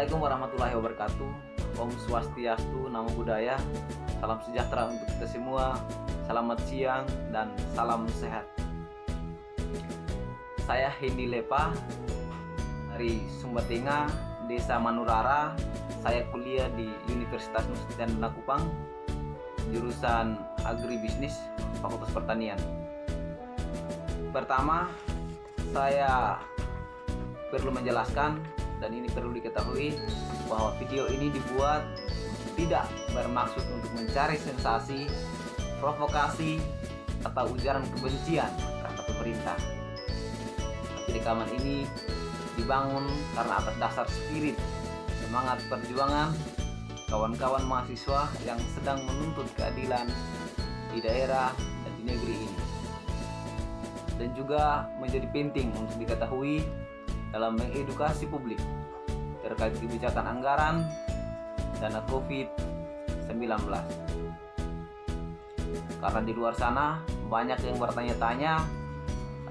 Assalamualaikum warahmatullahi wabarakatuh. Om Swastiastu, Namo Buddhaya. Salam sejahtera untuk kita semua. Selamat siang dan salam sehat. Saya Hendi Lepa dari Sumbatenga, Desa Manurara. Saya kuliah di Universitas Nusa Tenggara Kupang, jurusan Agribisnis, Fakultas Pertanian. Pertama, saya perlu menjelaskan, dan ini perlu diketahui, bahwa video ini dibuat tidak bermaksud untuk mencari sensasi, provokasi, atau ujaran kebencian terhadap pemerintah. Tapi rekaman ini dibangun karena atas dasar spirit, semangat perjuangan kawan-kawan mahasiswa yang sedang menuntut keadilan di daerah dan di negeri ini. Dan juga menjadi penting untuk diketahui dalam mengedukasi publik terkait kebijakan anggaran dana COVID-19. Karena di luar sana banyak yang bertanya-tanya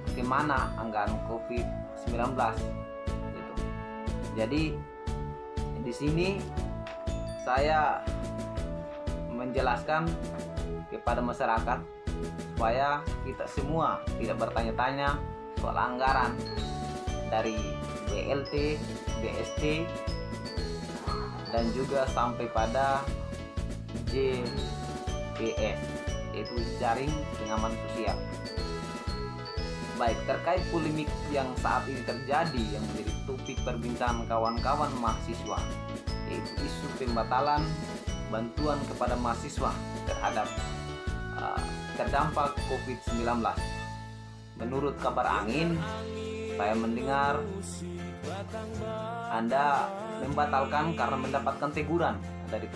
bagaimana anggaran COVID-19 gitu. Jadi di sini saya menjelaskan kepada masyarakat supaya kita semua tidak bertanya-tanya soal anggaran dari BLT, BST, dan juga sampai pada JPS, yaitu Jaring Pengaman Sosial. Baik, terkait polemik yang saat ini terjadi yang menjadi topik perbincangan kawan-kawan mahasiswa, yaitu isu pembatalan bantuan kepada mahasiswa terhadap terdampak COVID-19. Menurut kabar angin, saya mendengar Anda membatalkan karena mendapatkan teguran dari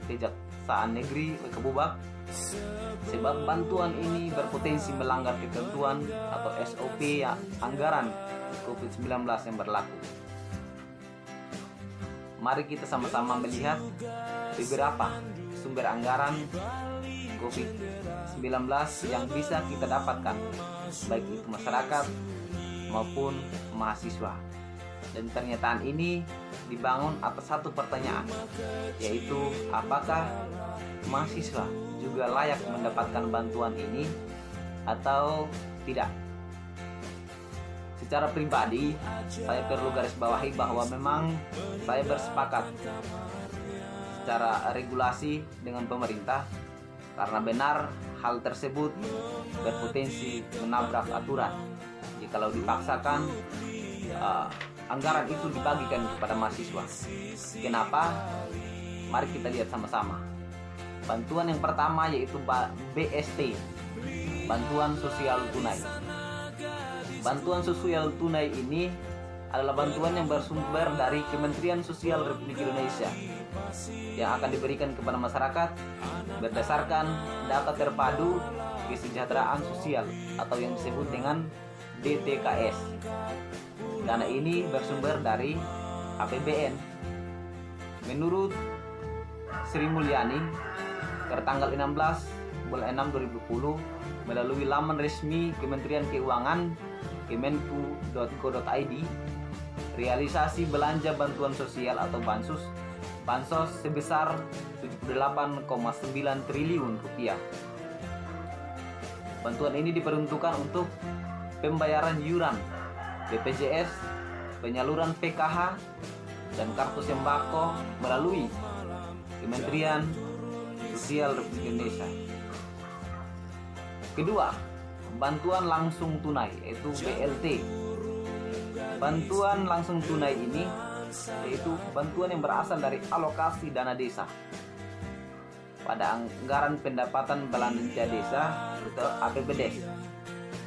Kejaksaan Negeri Kebubak sebab bantuan ini berpotensi melanggar ketentuan atau SOP anggaran COVID-19 yang berlaku. Mari kita sama-sama melihat beberapa sumber anggaran COVID-19 yang bisa kita dapatkan, baik itu masyarakat maupun mahasiswa. Dan pernyataan ini dibangun atas satu pertanyaan, yaitu apakah mahasiswa juga layak mendapatkan bantuan ini atau tidak. Secara pribadi, saya perlu garis bawahi bahwa memang saya bersepakat secara regulasi dengan pemerintah, karena benar hal tersebut berpotensi menabrak aturan jikalau dipaksakan anggaran itu dibagikan kepada mahasiswa. Kenapa? Mari kita lihat sama-sama. Bantuan yang pertama yaitu BST, bantuan sosial tunai. Bantuan sosial tunai ini adalah bantuan yang bersumber dari Kementerian Sosial Republik Indonesia yang akan diberikan kepada masyarakat berdasarkan data terpadu kesejahteraan sosial atau yang disebut dengan DTKS. Dana ini bersumber dari APBN. Menurut Sri Mulyani, tertanggal 16 bulan 6 2010 melalui laman resmi Kementerian Keuangan kemenku.go.id, realisasi belanja bantuan sosial atau bansos sebesar 78,9 triliun rupiah. Bantuan ini diperuntukkan untuk pembayaran iuran BPJS, penyaluran PKH, dan kartu sembako melalui Kementerian Sosial Republik Indonesia. Kedua, bantuan langsung tunai yaitu BLT. Bantuan langsung tunai ini yaitu bantuan yang berasal dari alokasi dana desa pada anggaran pendapatan belanja desa atau APBDes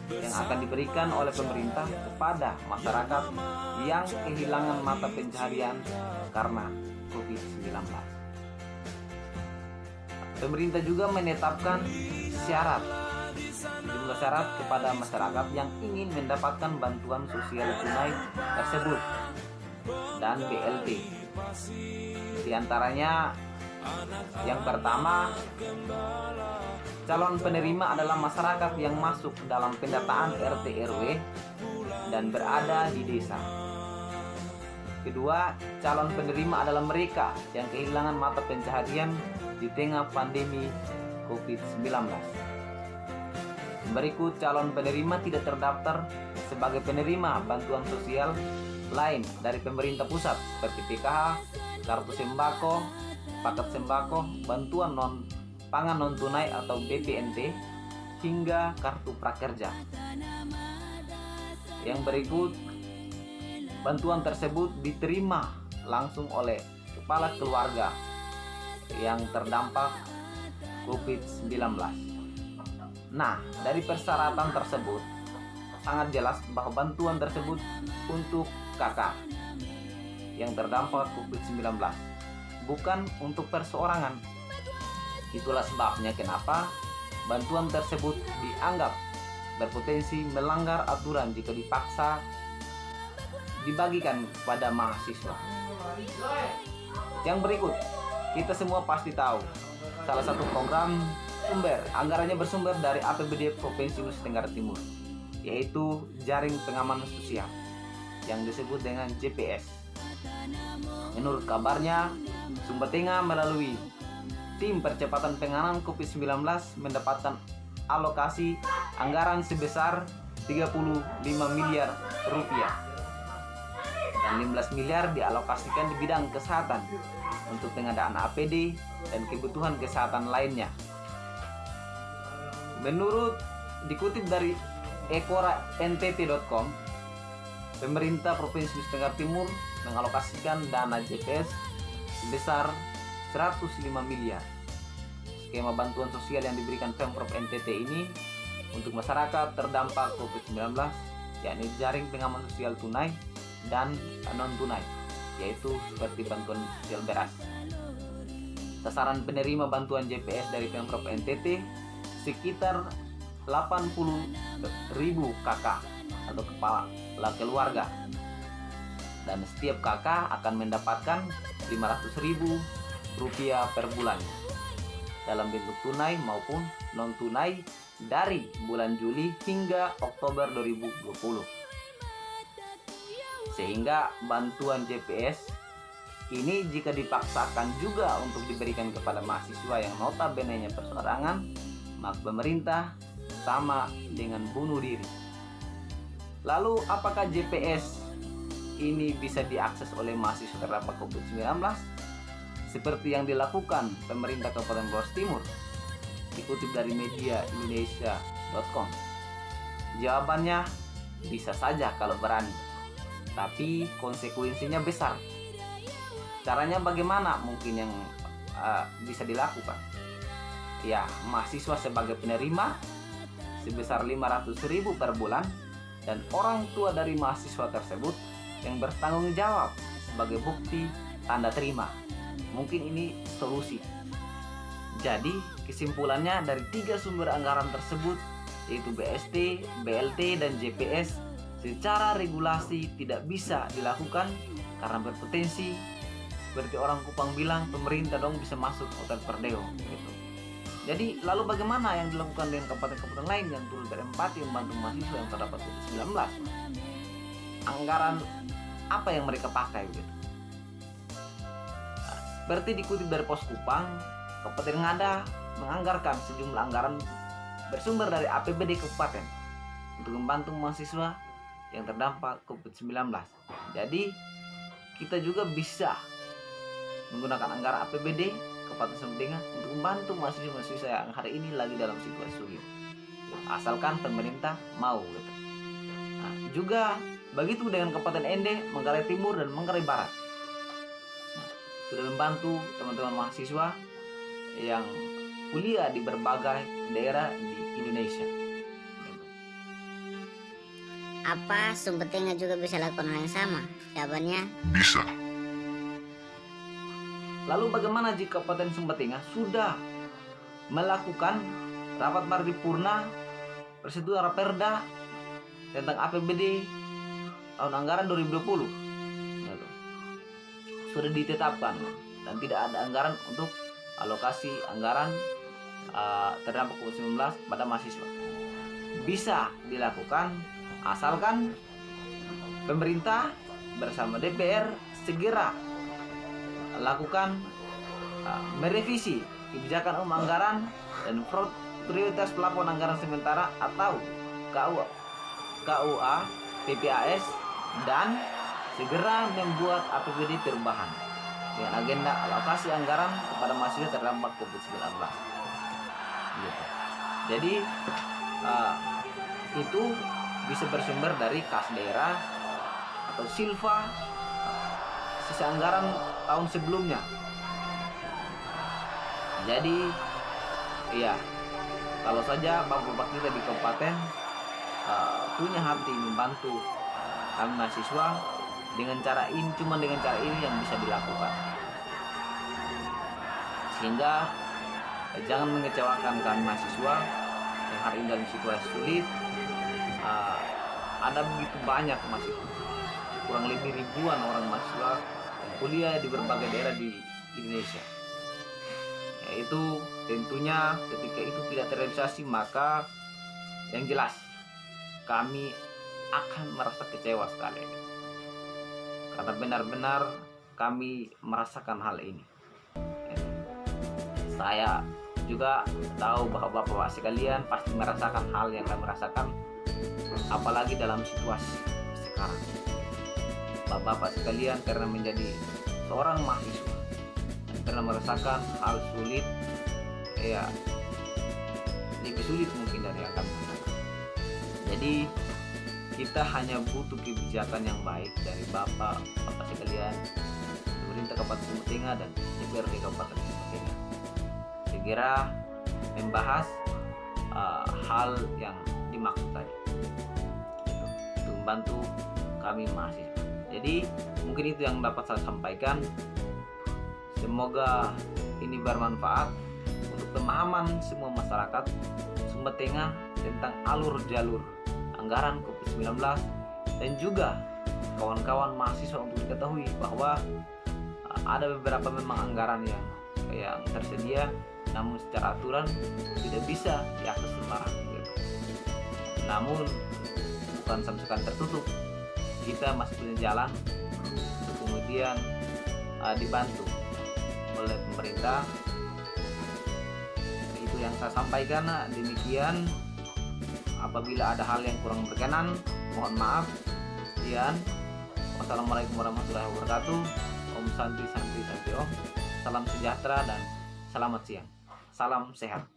yang akan diberikan oleh pemerintah kepada masyarakat yang kehilangan mata pencaharian karena COVID-19. Pemerintah juga menetapkan sejumlah syarat kepada masyarakat yang ingin mendapatkan bantuan sosial tunai tersebut dan BLT. Di antaranya, yang pertama, calon penerima adalah masyarakat yang masuk dalam pendataan RT RW dan berada di desa. Kedua, calon penerima adalah mereka yang kehilangan mata pencaharian di tengah pandemi COVID-19. Berikut calon penerima tidak terdaftar sebagai penerima bantuan sosial lain dari pemerintah pusat seperti PKH, kartu sembako, paket sembako, bantuan pangan non tunai atau BPNT, hingga kartu prakerja. Yang berikut, bantuan tersebut diterima langsung oleh kepala keluarga yang terdampak COVID-19. Nah, dari persyaratan tersebut sangat jelas bahwa bantuan tersebut untuk kakak yang terdampak COVID-19, bukan untuk perseorangan. Itulah sebabnya kenapa bantuan tersebut dianggap berpotensi melanggar aturan jika dipaksa dibagikan kepada mahasiswa. Yang berikut, kita semua pasti tahu salah satu program anggarannya bersumber dari APBD Provinsi Nusa Tenggara Timur, yaitu Jaring Pengamanan Sosial yang disebut dengan JPS. Menurut kabarnya, Sumba Tengah melalui Tim Percepatan Penanganan COVID-19 mendapatkan alokasi anggaran sebesar 35 miliar rupiah dan 15 miliar dialokasikan di bidang kesehatan untuk pengadaan APD dan kebutuhan kesehatan lainnya. Menurut dikutip dari ekorantt.com, pemerintah Provinsi Nusa Tenggara Timur mengalokasikan dana JPS sebesar 105 miliar. Skema bantuan sosial yang diberikan Pemprov NTT ini untuk masyarakat terdampak COVID-19, yakni jaring pengaman sosial tunai dan non tunai, yaitu seperti bantuan sosial beras. Sasaran penerima bantuan JPS dari Pemprov NTT sekitar 80.000 kakak atau kepala keluarga, dan setiap kakak akan mendapatkan 500.000 rupiah per bulan dalam bentuk tunai maupun non tunai dari bulan Juli hingga Oktober 2020. Sehingga bantuan JPS ini jika dipaksakan juga untuk diberikan kepada mahasiswa yang notabene-nya perseorangan, maka pemerintah sama dengan bunuh diri. Lalu apakah JPS ini bisa diakses oleh mahasiswa terdampak COVID-19? Seperti yang dilakukan pemerintah Kabupaten Flores Timur, dikutip dari media Indonesia.com. Jawabannya bisa saja kalau berani, tapi konsekuensinya besar. Caranya bagaimana mungkin yang bisa dilakukan? Ya, mahasiswa sebagai penerima sebesar 500.000 per bulan, dan orang tua dari mahasiswa tersebut yang bertanggung jawab sebagai bukti tanda terima. Mungkin ini solusi. Jadi kesimpulannya dari 3 sumber anggaran tersebut, yaitu BST, BLT, dan JPS, secara regulasi tidak bisa dilakukan karena berpotensi seperti orang Kupang bilang, pemerintah dong bisa masuk hotel Perdeo gitu. Jadi lalu bagaimana yang dilakukan dengan kabupaten-kabupaten lain yang turut berempati membantu mahasiswa yang terdapat COVID-19? Anggaran apa yang mereka pakai gitu? Seperti dikutip dari Pos Kupang, Kabupaten Ngada menganggarkan sejumlah anggaran bersumber dari APBD Kabupaten untuk membantu mahasiswa yang terdampak COVID-19. Jadi kita juga bisa menggunakan anggaran APBD Kabupaten Sumba Tengah untuk membantu mahasiswa-mahasiswa yang hari ini lagi dalam situasi sulit. Asalkan pemerintah mau gitu. Nah, juga begitu dengan Kabupaten Ende, Manggarai Timur, dan Manggarai Barat. Sudah membantu teman-teman mahasiswa yang kuliah di berbagai daerah di Indonesia. Apa Sumba Tengah juga bisa lakukan hal yang sama? Jawabannya Bisa. Lalu bagaimana jika Kabupaten Sumba Tengah sudah melakukan rapat paripurna persetujuan Raperda tentang APBD tahun anggaran 2020? Sudah ditetapkan dan tidak ada anggaran untuk alokasi anggaran terdampak COVID-19 pada mahasiswa. Bisa dilakukan asalkan pemerintah bersama DPR segera lakukan merevisi kebijakan anggaran dan prioritas plafon anggaran sementara atau KUA PPAS, dan segera membuat APBD perubahan dengan agenda alokasi anggaran kepada mahasiswa terdampak COVID-19. Gitu. Jadi itu bisa bersumber dari kas daerah atau silva sisa anggaran tahun sebelumnya. Jadi iya, kalau saja bapak-bapak kita di kabupaten punya hati membantu kami mahasiswa dengan cara ini, cuma dengan cara ini yang bisa dilakukan, sehingga jangan mengecewakan kami mahasiswa yang hari ini dalam situasi sulit. Ada begitu banyak mahasiswa, kurang lebih ribuan orang mahasiswa yang kuliah di berbagai daerah di Indonesia. Yaitu tentunya ketika itu tidak terrealisasi, maka yang jelas kami akan merasa kecewa sekali, karena benar-benar kami merasakan hal ini. Saya juga tahu bahwa bapak-bapak sekalian pasti merasakan hal yang kami rasakan, apalagi dalam situasi sekarang. Bapak-bapak sekalian karena menjadi seorang mahasiswa, karena merasakan hal sulit, ya lebih sulit mungkin dari yang kami rasakan. Jadi kita hanya butuh kebijakan yang baik dari bapak-bapak sekalian, pemerintah Kabupaten Sumber Tengah dan DPRD Kabupaten Sumber Tengah, segera membahas hal yang dimaksud tadi untuk membantu kami mahasiswa. Jadi mungkin itu yang dapat saya sampaikan. Semoga ini bermanfaat untuk pemahaman semua masyarakat Sumber Tengah tentang alur jalur anggaran COVID-19, dan juga kawan-kawan mahasiswa untuk diketahui bahwa ada beberapa memang anggaran yang tersedia, namun secara aturan tidak bisa diakses sembarang. Namun bukan sama sekali tertutup, kita masih punya jalan untuk kemudian dibantu oleh pemerintah. Itu yang saya sampaikan. Demikian, apabila ada hal yang kurang berkenan, mohon maaf. Sekian, wassalamualaikum warahmatullahi wabarakatuh. Om Santi Santi Santi Om. Salam sejahtera dan selamat siang. Salam sehat.